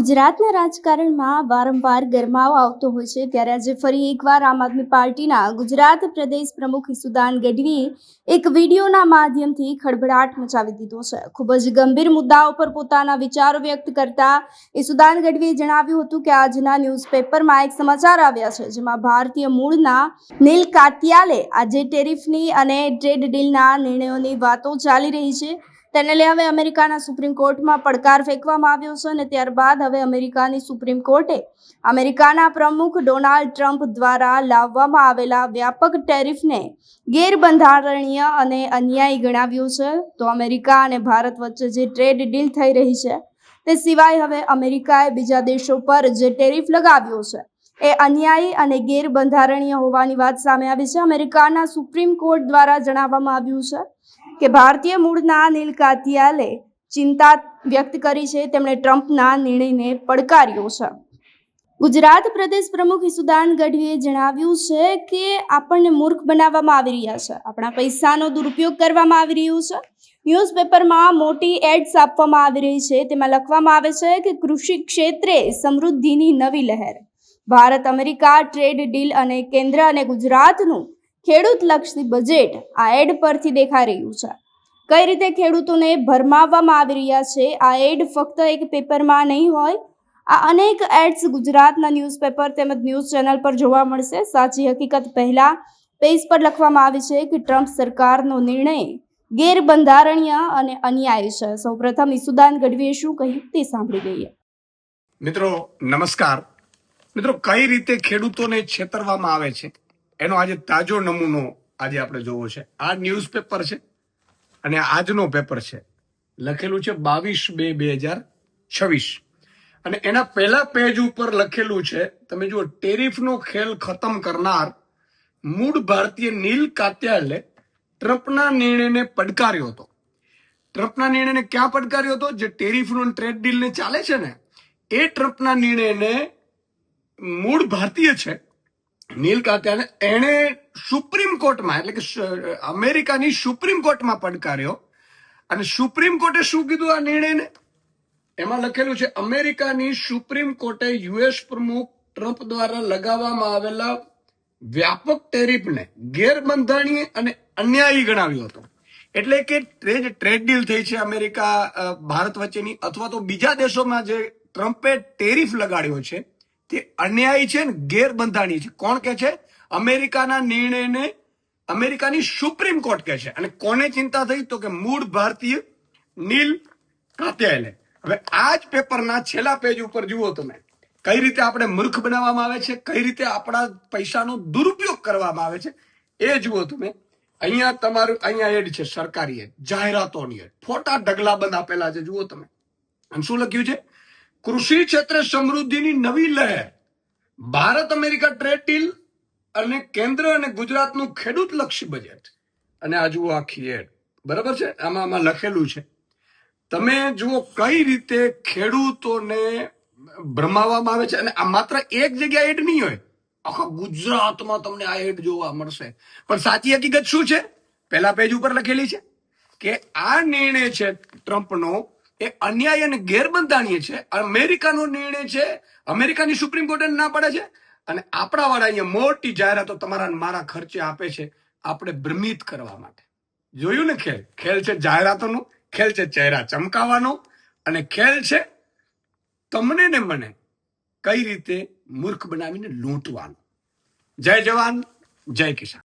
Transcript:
ગુજરાતના રાજકારણમાં વારંવાર ગરમાવો આવતો હોય છે ત્યારે આજે ફરી એકવાર આમ આદમી પાર્ટીના ગુજરાત પ્રદેશ પ્રમુખ ઈસુદાન ગઢવીએ એક વિડીયોના માધ્યમથી ખળભળાટ મચાવી દીધો છે। ખૂબ જ ગંભીર મુદ્દાઓ પર પોતાના વિચારો વ્યક્ત કરતા ઈસુદાન ગઢવીએ જણાવ્યું હતું કે આજના ન્યૂઝપેપરમાં એક સમાચાર આવ્યા છે જેમાં ભારતીય મૂળના નીલ કાતિયાલે આજે ટેરિફની અને ટ્રેડ ડીલના નિર્ણયોની વાતો ચાલી રહી છે। તેને લઈ હવે અમેરિકાના સુપ્રીમ કોર્ટમાં પડકાર ફેંકવામાં આવ્યો છે અને ત્યારબાદ હવે અમેરિકાની સુપ્રીમ કોર્ટે અમેરિકાના પ્રમુખ ડોનાલ્ડ ટ્રમ્પ દ્વારા લાવવામાં આવેલા વ્યાપક ટેરિફને ગેરબંધારણીય અને અન્યાયી ગણાવ્યું છે। તો અમેરિકા અને ભારત વચ્ચે જે ટ્રેડ ડીલ થઈ રહી છે તે સિવાય હવે અમેરિકાએ બીજા દેશો પર જે ટેરિફ લગાવ્યો છે એ અન્યાયી અને ગેરબંધારણીય હોવાની વાત સામે આવી છે। અમેરિકાના સુપ્રીમ કોર્ટ દ્વારા જણાવવામાં આવ્યું છે કે ભારતીય મૂળના નીલ કાતિયાલે ચિંતા વ્યક્ત કરી છે। તેમણે ટ્રમ્પના નિર્ણયને પડકાર્યો છે। ગુજરાત પ્રદેશ પ્રમુખ ઈસુદાન ગઢવીએ જણાવ્યું છે કે આપણને મૂર્ખ બનાવવામાં આવી રહ્યા છે, આપણા પૈસાનો દુરુપયોગ કરવામાં આવી રહ્યું છે। ન્યૂઝપેપરમાં મોટી એડ્સ આપવામાં આવી રહી છે, તેમાં લખવામાં આવે છે કે કૃષિ ક્ષેત્રે સમૃદ્ધિની નવી લહેર, ભારત અમેરિકા ટ્રેડ ડીલ અને કેન્દ્ર અને ગુજરાતનું ખેડૂતલક્ષી બજેટ આ એડ પરથી દેખાઈ રહ્યું છે। કઈ રીતે ખેડૂતોને ભરમાવવામાં આવી રહ્યા છે, આ એડ ફક્ત એક પેપરમાં નહીં હોય, આ અનેક એડ્સ ગુજરાતના ન્યૂઝપેપર તેમજ ન્યૂઝ ચેનલ પર જોવા મળશે। સાચી હકીકત પહેલા પેજ પર લખવામાં આવી છે કે ટ્રમ્પ સરકારનો નિર્ણય ગેરબંધારણીય અને અન્યાયી છે। સૌપ્રથમ ઈસુદાન ગઢવીએ શું કહ્યું તે સાંભળી લઈએ। મિત્રો નમસ્કાર। મિત્રો કઈ રીતે ખેડૂતોને છેતરવામાં આવે છે એનો આજે તાજો નમૂનો આજે આપણે જોવો છે। આ ન્યૂઝપેપર છે અને આજનો પેપર છે, લખેલું છે 22/2/2026 અને એના પહેલા પેજ ઉપર લખેલું છે, તમે જુઓ, ટેરિફનો ખેલ ખતમ કરનાર મૂળ ભારતીય નીલ કાત્યાલે ટ્રમ્પના નિર્ણયને પડકાર્યો હતો। ટ્રમ્પના નિર્ણયને ક્યાં પડકાર્યો હતો? જે ટેરિફનો ટ્રેડ ડીલને ચાલે છે ને, એ ટ્રમ્પના નિર્ણયને મૂળ ભારતીય છે નીલ કાત્યાલે, એણે સુપ્રીમ કોર્ટમાં, એટલે કે અમેરિકાની સુપ્રીમ કોર્ટમાં પડકાર્યો અને સુપ્રીમ કોર્ટે શું કીધું આ નિર્ણયને? એમાં લખેલું છે, અમેરિકાની સુપ્રીમ કોર્ટે યુએસ પ્રમુખ ટ્રમ્પ દ્વારા લગાવવામાં આવેલા વ્યાપક ટેરિફને ગેરબંધારણીય અને અન્યાયી ગણાવ્યો હતો। એટલે કે ટ્રેડ ડીલ થઈ છે અમેરિકા ભારત વચ્ચેની, અથવા તો બીજા દેશોમાં જે ટ્રમ્પે ટેરિફ લગાડ્યો છે તે અન્યાયી છે ને ગેરબંધારણીય છે। કોણ કે છે? અમેરિકાના નિર્ણયને અમેરિકાની સુપ્રીમ કોર્ટ કહે છે। અને કોને ચિંતા થઈ? તો કે મૂળ ભારતીય નીલ કાત્યાલે। હવે આ જ પેપરના છેલ્લા પેજ ઉપર જુઓ તમે, કઈ રીતે આપણે મૂર્ખ બનાવવામાં આવે છે, કઈ રીતે આપણા પૈસાનો દુરુપયોગ કરવામાં આવે છે એ જુઓ તમે। અહીંયા એડ છે, સરકારી એડ, જાહેરાતોની એડ, ફોટા ઢગલાબંધ આપેલા છે, જુઓ તમે। અને શું લખ્યું છે? કૃષિ ક્ષેત્રે સમૃદ્ધિની નવી લહેર, ભારત અમેરિકા ટ્રેડ ડીલ અને કેન્દ્ર અને ગુજરાતનું ખેડૂતલક્ષી બજેટ। અને આ જુઓ આખી એડ, બરાબર છે? આમાં લખેલું છે, તમે જુઓ કઈ રીતે ખેડૂતોને ભરમાવવામાં આવે છે। અને આ માત્ર એક જગ્યાએ એડ નહીં હોય, આખા ગુજરાતમાં તમને આ એડ જોવા મળશે। પણ સાચી હકીકત શું છે? પહેલા પેજ ઉપર લખેલી છે કે આ નિર્ણય છે ટ્રમ્પનો, એ અન્યાય અને ગેરબંધારણીય છે। અમેરિકાનો નિર્ણય છે, અમેરિકાની સુપ્રીમ કોર્ટે ના પડે છે અને આપણા વાળા અહીંયા મોટી જાહેરાતો તમારા મારા ખર્ચે આપે છે, આપણે ભ્રમિત કરવા માટે। જોયું ને? ખેલ છે જાહેરાતોનું, ખેલ છે ચહેરા ચમકાવવાનો, અને ખેલ છે તમને ને મને કઈ રીતે મૂર્ખ બનાવીને લૂંટવાનો। જય જવાન, જય કિસાન।